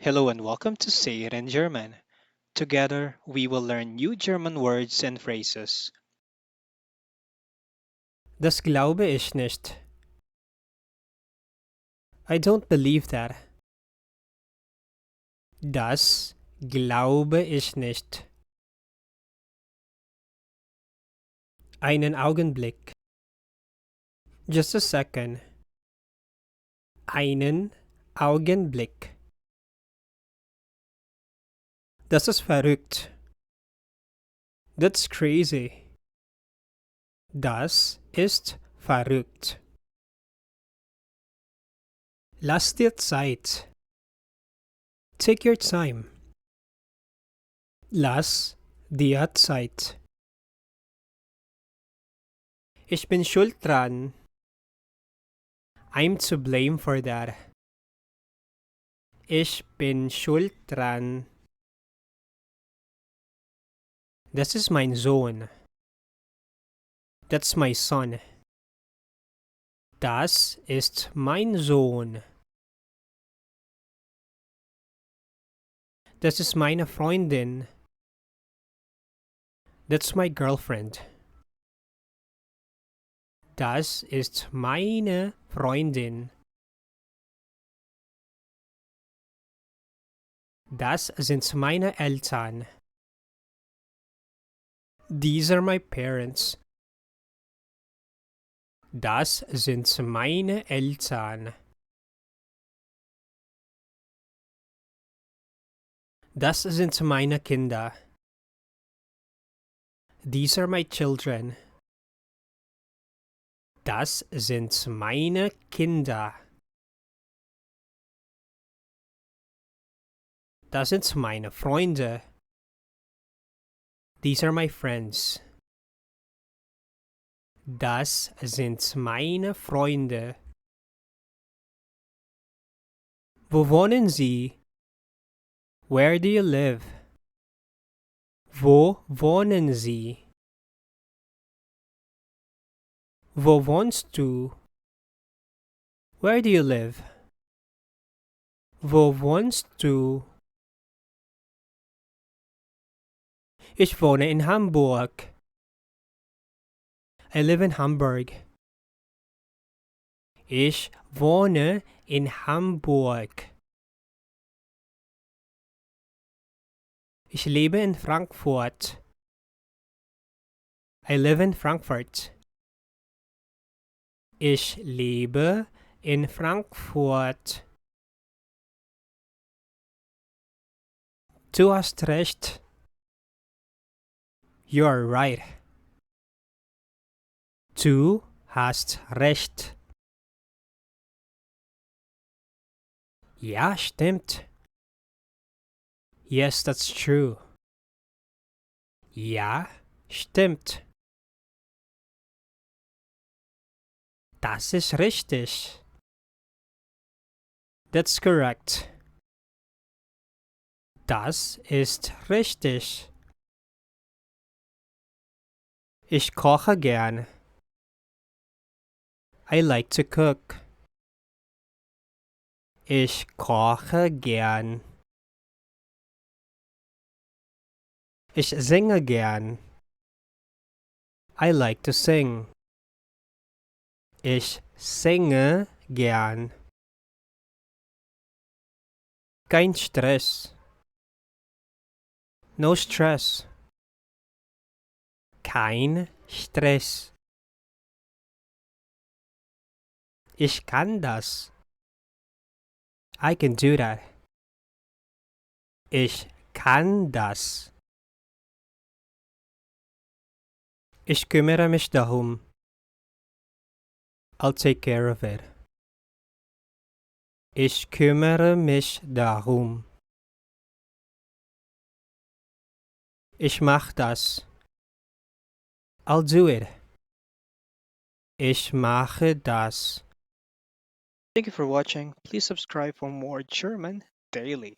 Hello and welcome to Say It in German. Together, we will learn new German words and phrases. Das glaube ich nicht. I don't believe that. Das glaube ich nicht. Einen Augenblick. Just a second. Einen Augenblick. Das ist verrückt. That's crazy. Das ist verrückt. Lass dir Zeit. Take your time. Lass dir Zeit. Ich bin schuld dran. I'm to blame for that. Ich bin schuld dran. Das ist mein Sohn. That's my son. Das ist mein Sohn. Das ist meine Freundin. That's my girlfriend. Das ist meine Freundin. Das sind meine Eltern. These are my parents. Das sind meine Eltern. Das sind meine Kinder. These are my children. Das sind meine Kinder. Das sind meine Freunde. These are my friends. Das sind meine Freunde. Wo wohnen Sie? Where do you live? Wo wohnen Sie? Wo wohnst du? Where do you live? Wo wohnst du? Ich wohne in Hamburg. I live in Hamburg. Ich wohne in Hamburg. Ich lebe in Frankfurt. I live in Frankfurt. Ich lebe in Frankfurt. Du hast recht. You're right. Du hast recht. Ja, stimmt. Yes, that's true. Ja, stimmt. Das ist richtig. That's correct. Das ist richtig. Ich koche gern. I like to cook. Ich koche gern. Ich singe gern. I like to sing. Ich singe gern. Kein Stress. No stress. Kein Stress. Ich kann das. I can do that. Ich kann das. Ich kümmere mich darum. I'll take care of it. Ich kümmere mich darum. Ich mach das. I'll do it. Ich mache das. Thank you for watching. Please subscribe for more German daily.